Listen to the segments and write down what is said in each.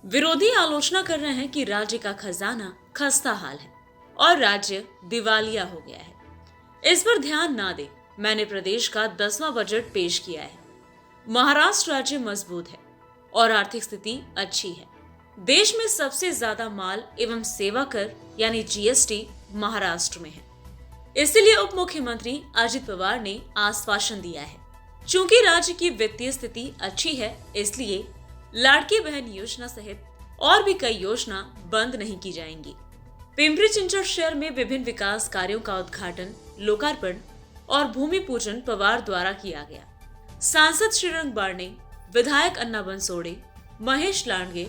विरोधी आलोचना कर रहे हैं कि राज्य का खजाना खस्ता हाल है और राज्य दिवालिया हो गया है। इस पर ध्यान ना दे, मैंने प्रदेश का 10वां बजट पेश किया है। महाराष्ट्र राज्य मजबूत है और आर्थिक स्थिति अच्छी है। देश में सबसे ज्यादा माल एवं सेवा कर यानी जीएसटी महाराष्ट्र में है। इसलिए उप मुख्यमंत्री अजित पवार ने आश्वासन दिया है, चूंकि राज्य की वित्तीय स्थिति अच्छी है, इसलिए लाड़की बहन योजना सहित और भी कई योजना बंद नहीं की जाएंगी। पिंपरी चिंचवड शहर में विभिन्न विकास कार्यों का उद्घाटन, लोकार्पण और भूमि पूजन पवार द्वारा किया गया। सांसद श्रीरंग बारने, विधायक अन्ना बंसोड़े, महेश लांडगे,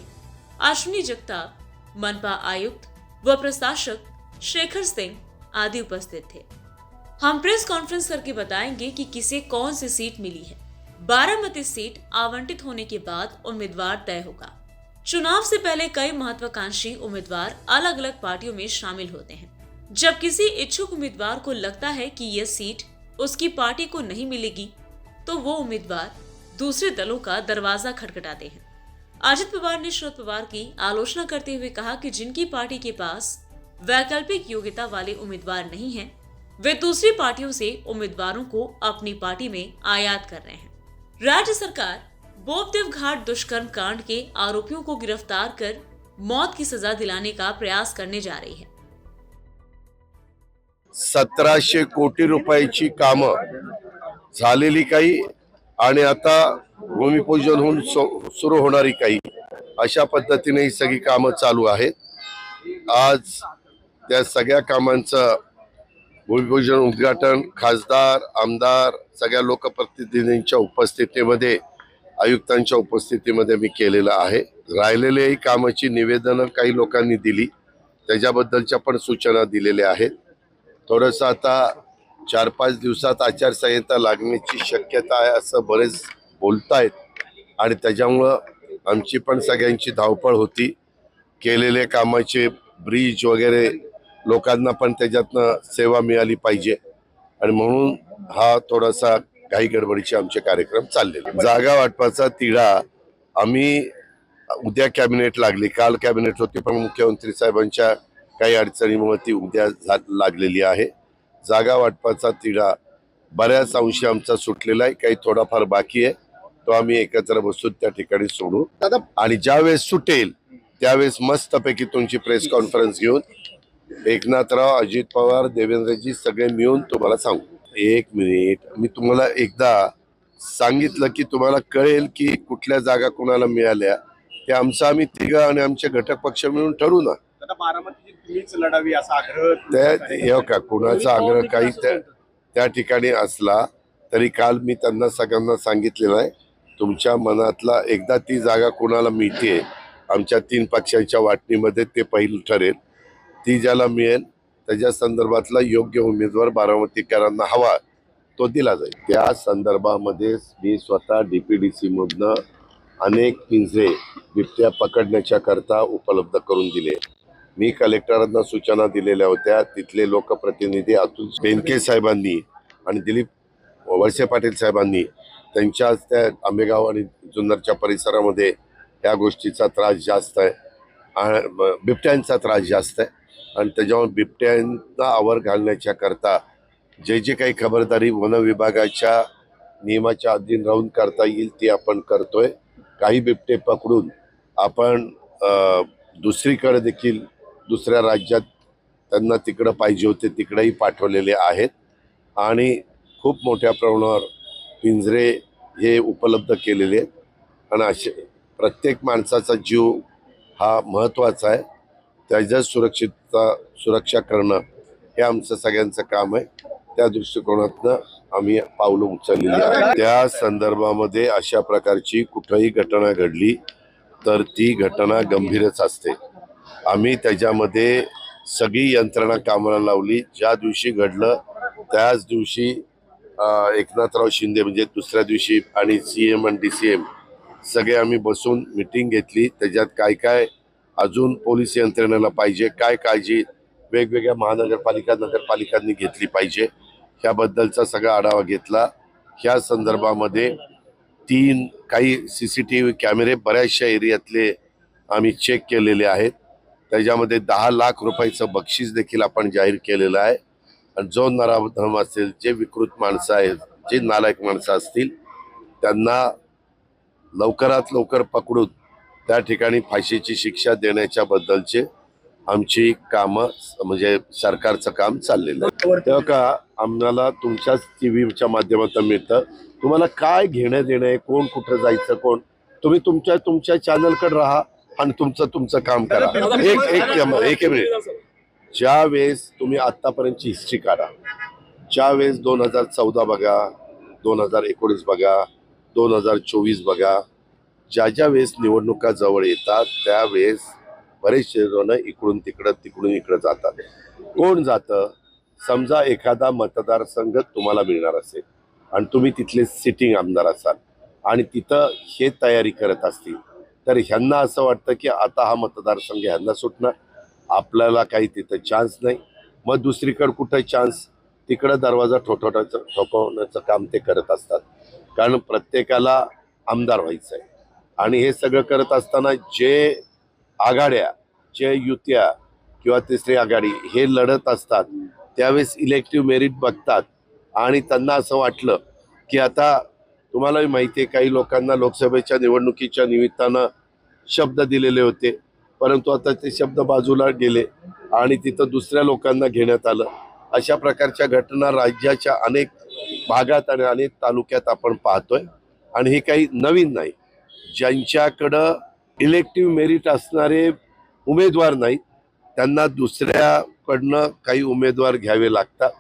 अश्विनी जगताप, मनपा आयुक्त व प्रशासक शेखर सिंह आदि उपस्थित थे। हम प्रेस कॉन्फ्रेंस करके बताएंगे कि किसे कौन सी सीट मिली है। बारामती सीट आवंटित होने के बाद उम्मीदवार तय होगा। चुनाव से पहले कई महत्वाकांक्षी उम्मीदवार अलग अलग पार्टियों में शामिल होते हैं। जब किसी इच्छुक उम्मीदवार को लगता है कि यह सीट उसकी पार्टी को नहीं मिलेगी, तो वो उम्मीदवार दूसरे दलों का दरवाजा खटखटाते हैं। अजित पवार ने शरद पवार की आलोचना करते हुए कहा कि जिनकी पार्टी के पास वैकल्पिक योग्यता वाले उम्मीदवार नहीं हैं, वे दूसरी पार्टियों से उम्मीदवारों को अपनी पार्टी में आयात कर रहे हैं। राज्य सरकार बोपदेव घाट दुष्कर्म कांड के आरोपियों को गिरफ्तार कर मौत की सजा दिलाने का प्रयास करने जा रही है। 1700 कोटी रुपयाची कामं झालेली काही आणि आता भूमिपूजन होऊन सुरू होणारी काही, अशा पद्धतीने ही सगळी कामं चालू आहेत। आज त्या सगळ्या कामांचं भूमिपूजन उद्घाटन खासदार, आमदार, सगळ्या लोकप्रतिनिधींच्या उपस्थितीमध्ये, आयुक्तांच्या उपस्थितीमध्ये मी केलेलं आहे। राहिलेली कामाची निवेदनं काही लोकांनी दिली, त्याच्याबद्दलच्या पण सूचना दिलेल्या आहेत। थोडंसं आता 4-5 दिवसात आचारसंहिता लागण्याची शक्यता आहे असं बरेच बोलतायत आणि त्याच्यामुळं आमची पण सगळ्यांची धावपळ होती। केलेले कामाचे ब्रिज वगैरे लोकांना पण त्याच्यातनं सेवा मिळाली पाहिजे आणि म्हणून हा थोडासा काही गडबडीचे आमचे कार्यक्रम चाललेले। जागा वाटपाचा तिढा आम्ही उद्या कॅबिनेट लागली, काल कॅबिनेट होती पण मुख्यमंत्री साहेबांच्या काही अडचणीमुळे ती उद्या लागलेली आहे। जागा वाटपाचा तिढा बऱ्याच अंशी आमचा सुटलेला आहे, काही थोडाफार बाकी आहे, तो आम्ही एकत्र बसून त्या ठिकाणी सोडू आणि ज्यावेळेस सुटेल त्यावेळेस मस्तपैकी तुमची प्रेस कॉन्फरन्स घेऊन एकनाथराव, अजित पवार, देवेंद्रजी सगळे मिळून तुम्हाला सांगू। एक मिनिट, मी तुम्हाला एकदा सांगितलं की तुम्हाला कळेल की कुठल्या जागा कोणाला मिळाल्या, ते आमचं आम्ही तिघं आणि आमचे घटक पक्ष मिळून ठरवू ना। बारामतीची तुम्हीच लढावी असा आग्रह त्या कुणाचा आग्रह काही त्या ठिकाणी असला तरी काल मी त्यांना सगळ्यांना सांगितलेलं आहे, तुमच्या मनातला एकदा ती जागा कोणाला मिळते आमच्या 3 पक्षांच्या वाटणीमध्ये ते पहिलं ठरेल। ती ज्याला मिळेल त्याच्या संदर्भातला योग्य उमेदवार बारामतीकरांना हवा तो दिला जाईल। त्या संदर्भामध्ये मी स्वतः डीपीडीसी मधनं अनेक पिंजरे बिबट्या पकडण्याच्या करता उपलब्ध करून दिले। मी कलेक्टरांना सूचना दिलेल्या होत्या। तिथले लोकप्रतिनिधी अतुल बेनके साहेबांनी आणि दिलीप वळसे पाटील साहेबांनी त्यांच्या त्या आंबेगाव आणि जुन्नरच्या परिसरामध्ये या गोष्टीचा त्रास जास्त आहे, बिबट्यांचा त्रास जास्त आहे आणि त्याच्यावर बिबट्यांना आवर घालण्याच्या करता जे जे काही खबरदारी वन विभागाच्या नियमाच्या अधीन राहून करता येईल ती आपण करतोय। काही बिबटे पकडून आपण दुसरीकडे देखील दुसऱ्या राज्यात त्यांना तिकडं पाहिजे होते तिकडेही पाठवलेले आहेत आणि खूप मोठ्या प्रमाणावर पिंजरे हे उपलब्ध केलेले आहेत आणि असे प्रत्येक माणसाचा जीव हा महत्त्वाचा आहे, त्याच्या सुरक्षा करणं हे आमचं सगळ्यांचं काम आहे। त्या दृष्टिकोनातनं आम्ही पावलं उचललेली आहेत। त्या संदर्भामध्ये अशा प्रकारची कुठलीही घटना घडली तर ती घटना गंभीरच असते। आम्ही त्याच्यामध्ये सगळी यंत्रणा कामाला लावली। ज्या दिवशी घडलं त्याच दिवशी एकनाथराव शिंदे म्हणजे दुसऱ्या दिवशी आणि सीएम आणि डीसीएम सगळे आम्ही बसून मीटिंग घेतली। त्याच्यात काय काय अजून पोलीस यंत्रणेला पाहिजे, काय काळजी वेगवेगळ्या महानगरपालिका नगरपालिकांनी घेतली पाहिजे ह्याबद्दलचा सगळा आढावा घेतला। ह्या संदर्भामध्ये 3 काही सीसीटीव्ही कॅमेरे बऱ्याचशा एरियातले आम्ही चेक केलेले आहेत. त्याच्यामध्ये 10 लाख रुपयाचं बक्षीस देखील आपण जाहीर केलेलं आहे. आणि जो नराधम असेल, जे विकृत माणसं आहेत, जे नालायक माणसं असतील, त्यांना लवकरात लवकर पकडून त्या ठिकाणी फाशीची शिक्षा देण्याच्या बद्दलचे आमची कामं म्हणजे सरकारचं काम चाललेलं आहे. तेव्हा का आम्हाला तुमच्याच टीव्हीच्या माध्यमातून मिळतं. तुम्हाला काय घेणं देणं आहे, कोण कुठं जायचं, कोण तुम्ही तुमच्या चॅनलकडे राहा आणि तुमचं काम करा. एक मिनिट. ज्या वेळेस तुम्ही आतापर्यंतची हिस्ट्री काढा, ज्या वेळेस 2014 बघा, 2019 बघा, 2024 बघा, ज्या वेळेस निवडणुका जवळ येतात त्यावेळेस बरेचसे जण इकडून इकडं जातात. कोण जातं? समजा एखादा मतदारसंघ तुम्हाला मिळणार असेल आणि तुम्ही तिथले सिटिंग आमदार असाल आणि तिथं हे तयारी करत असतील, तर ह्यांना असं वाटतं की आता हा मतदारसंघ ह्यांना सुटणार, आपल्याला काही तिथं चान्स नाही. मग दुसरीकडे कुठं चान्स, तिकडं दरवाजा ठोकवण्याचं काम ते करत असतात. कारण प्रत्येकाला आमदार व्हायचं आहे. आणि हे सगळं करत असताना जे आघाड्या, जे युत्या किंवा तिसरी आघाडी हे लढत असतात त्यावेळेस इलेक्टिव्ह मेरिट बघतात आणि त्यांना असं वाटलं की आता तुम्हालाही माहिती आहे, काही लोकांना लोकसभेच्या निवडणुकीच्या निमित्तानं शब्द दिलेले होते, परंतु आता ते शब्द बाजूला गेले आणि तिथं दुसऱ्या लोकांना घेण्यात आलं. अशा प्रकारच्या घटना राज्याच्या अनेक भागात आणि अनेक तालुक्यात आपण पाहतोय. आणि हे काही नवीन नाही. ज्यांच्याकडं इलेक्टिव्ह मेरिट असणारे उमेदवार नाहीत त्यांना दुसऱ्याकडनं काही उमेदवार घ्यावे लागतात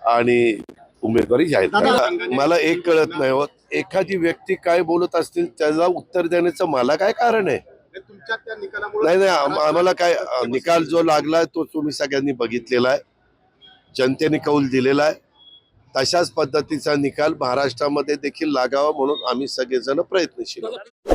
आणि उमेदवारी जाहीर करतात. मला एक कळत नाही होत, एखादी व्यक्ती काय बोलत असतील त्याला उत्तर देण्याचं मला काय कारण आहे? तुमच्या त्या निकालामुळे नाही, आम्हाला काय निकाल जो लागलाय तो तुम्ही सगळ्यांनी बघितलेला आहे, जनतेने कौल दिलेला आहे. तशाच पद्धतीचा निकाल महाराष्ट्रामध्ये देखील लागावा म्हणून आम्ही सगळेजण प्रयत्नशील आहोत.